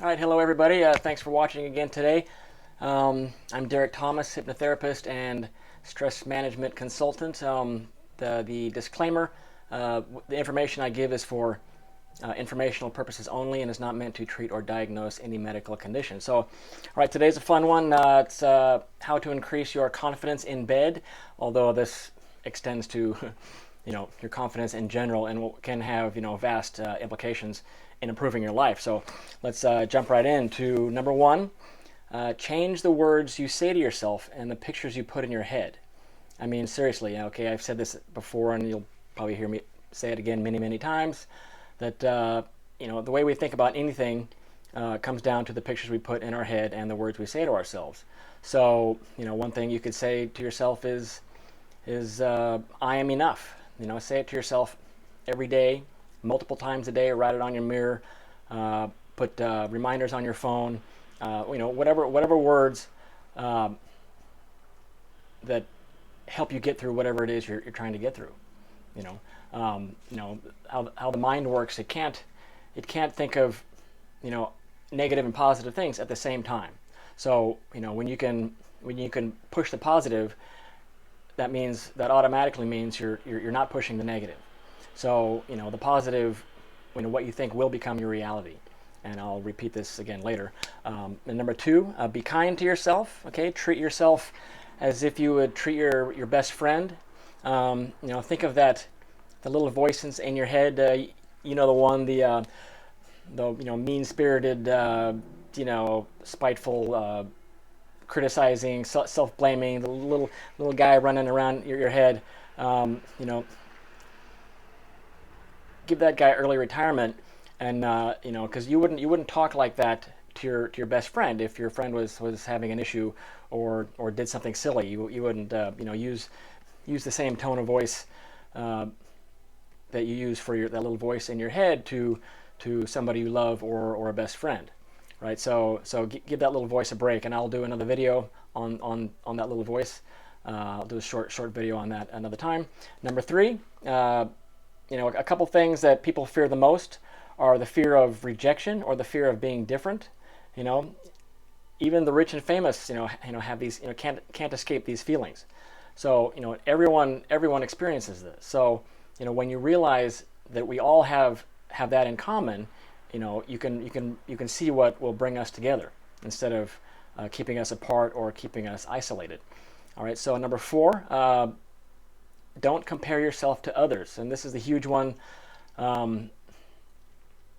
All right, hello everybody. Thanks for watching again today. I'm Derek Thomas, hypnotherapist and stress management consultant. The disclaimer, the information I give is for informational purposes only and is not meant to treat or diagnose any medical condition. So, all right, today's a fun one. It's how to increase your confidence in bed, although this extends to your confidence in general and can have vast implications in improving your life. So let's jump right into number one. Change the words you say to yourself and the pictures you put in your head. I mean, seriously, okay, I've said this before and you'll probably hear me say it again many times, that the way we think about anything comes down to the pictures we put in our head and the words we say to ourselves. So one thing you could say to yourself is I am enough. Say it to yourself every day, multiple times a day, or write it on your mirror, put reminders on your phone, whatever words that help you get through whatever it is you're trying to get through. How the mind works. It can't think of negative and positive things at the same time. So when you can push the positive, that automatically means you're not pushing the negative. So the positive, what you think will become your reality. And I'll repeat this again later. And number two, be kind to yourself. Okay, treat yourself as if you would treat your best friend. Think of the little voices in your head. The one, the mean-spirited, spiteful, criticizing, self-blaming, the little guy running around your head. Give that guy early retirement, and because you wouldn't talk like that to your best friend if your friend was having an issue or did something silly. You wouldn't use the same tone of voice that you use for that little voice in your head to somebody you love or a best friend. Right, so give that little voice a break, and I'll do another video on that little voice. I'll do a short video on that another time. Number three, a couple things that people fear the most are the fear of rejection or the fear of being different. Even the rich and famous, have these, can't escape these feelings. So everyone experiences this. So when you realize that we all have that in common, you can see what will bring us together instead of keeping us apart or keeping us isolated. All right, so number four, don't compare yourself to others. And this is the huge one.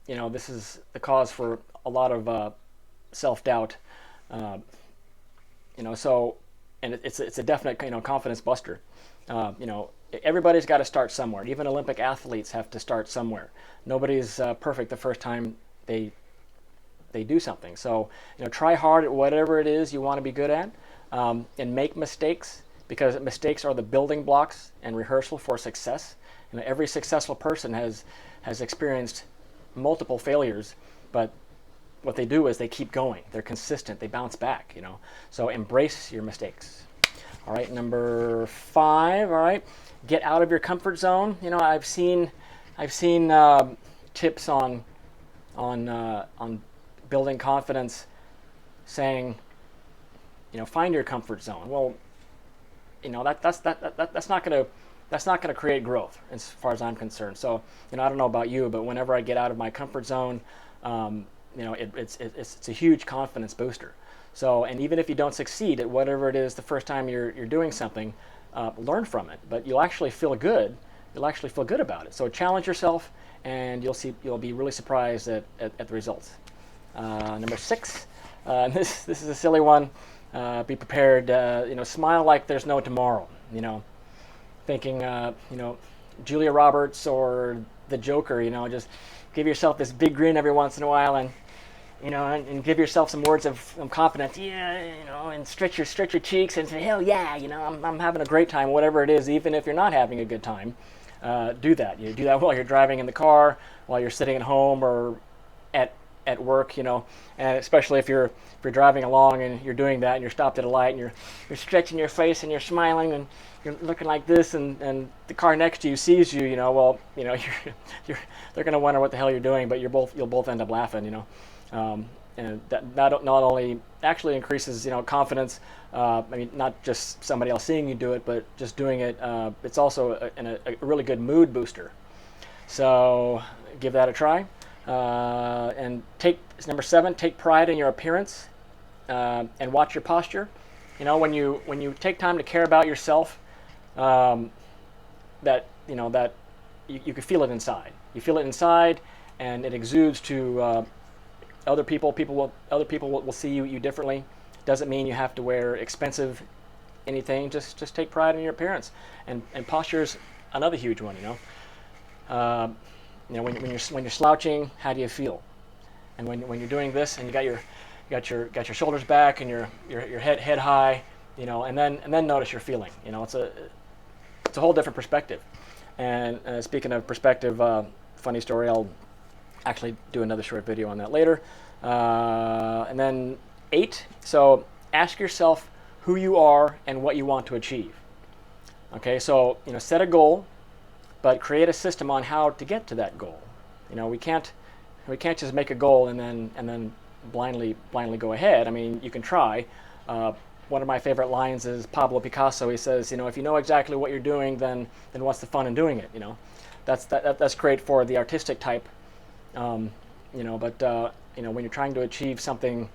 This is the cause for a lot of self-doubt. So, and it's a definite confidence buster. Everybody's got to start somewhere. Even Olympic athletes have to start somewhere. Nobody's perfect the first time they do something. So try hard at whatever it is you want to be good at, and make mistakes, because mistakes are the building blocks and rehearsal for success. Every successful person has experienced multiple failures, but what they do is they keep going. They're consistent. They bounce back. So embrace your mistakes. All right, number five. All right, get out of your comfort zone. I've seen tips on building confidence, saying, find your comfort zone. Well, that's not gonna create growth as far as I'm concerned. So I don't know about you, but whenever I get out of my comfort zone, it's a huge confidence booster. So, and even if you don't succeed at whatever it is the first time you're doing something, learn from it. But you'll actually feel good. You'll actually feel good about it. So challenge yourself, and you'll be really surprised at the results. Number six, this is a silly one. Be prepared. Smile like there's no tomorrow. Thinking Julia Roberts or the Joker. Just give yourself this big grin every once in a while, and and give yourself some words of confidence. Yeah, and stretch your cheeks and say, hell yeah, I'm having a great time, whatever it is, even if you're not having a good time. Do that. You do that while you're driving in the car, while you're sitting at home or at work, and especially if you're driving along and you're doing that and you're stopped at a light and you're stretching your face and you're smiling and you're looking like this, and the car next to you sees you, they're going to wonder what the hell you're doing, but you'll both end up laughing, And that not only actually increases confidence. I mean, not just somebody else seeing you do it, but just doing it. It's also a really good mood booster. So give that a try. And number 7, take pride in your appearance, and watch your posture. When you take time to care about yourself, that you can feel it inside. You feel it inside, and it exudes to other people. Other people will see you differently. Doesn't mean you have to wear expensive anything. Just take pride in your appearance, and posture's another huge one. When you're slouching, how do you feel? And when you're doing this, and you got your shoulders back, and your head high, and then notice your feeling. It's a whole different perspective. And speaking of perspective, funny story. I'll actually do another short video on that later. And then 8. So ask yourself who you are and what you want to achieve. Okay, so set a goal, but create a system on how to get to that goal. We can't just make a goal and then blindly go ahead. I mean, you can try. One of my favorite lines is Pablo Picasso. He says, if you know exactly what you're doing, then what's the fun in doing it? That's great for the artistic type. But when you're trying to achieve something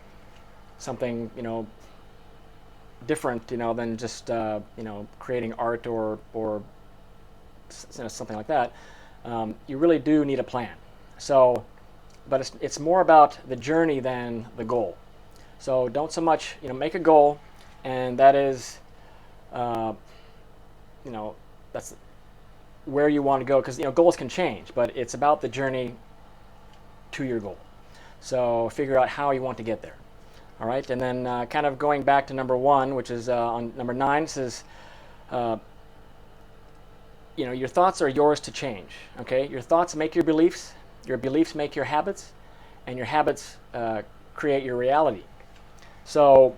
different, than just creating art or something like that, you really do need a plan. So, but it's more about the journey than the goal. So don't so much make a goal, and that is that's where you want to go, because goals can change, but it's about the journey to your goal. So figure out how you want to get there. All right, and then kind of going back to number 1, which is on number 9, says your thoughts are yours to change. Okay, your thoughts make your beliefs make your habits, and your habits create your reality. So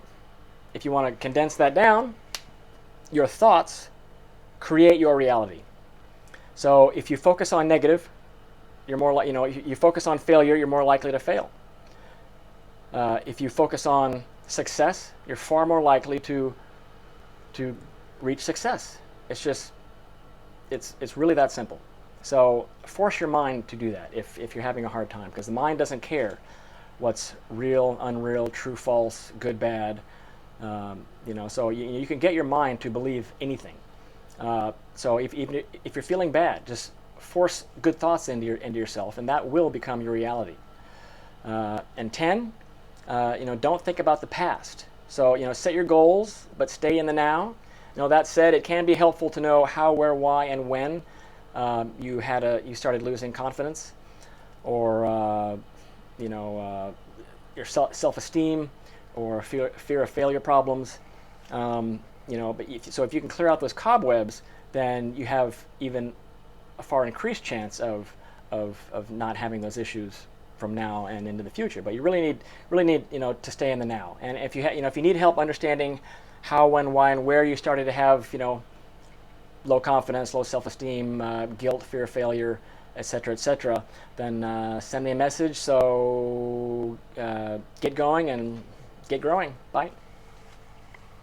if you want to condense that down, your thoughts create your reality. So if you focus on negative, you're more like you focus on failure, you're more likely to fail. If you focus on success, you're far more likely to reach success. It's really that simple. So force your mind to do that if you're having a hard time, because the mind doesn't care what's real, unreal, true, false, good, bad. So you can get your mind to believe anything. So even if you're feeling bad, just force good thoughts into yourself, and that will become your reality. And 10, don't think about the past. So set your goals, but stay in the now. That said, it can be helpful to know how, where, why, and when you started losing confidence, or your self-esteem, or fear of failure problems. But if you can clear out those cobwebs, then you have even a far increased chance of not having those issues from now and into the future. But you really need to stay in the now. And if you need help understanding how, when, why, and where you started to have low confidence, low self-esteem, guilt, fear of failure, etc., then send me a message. So get going and get growing. Bye.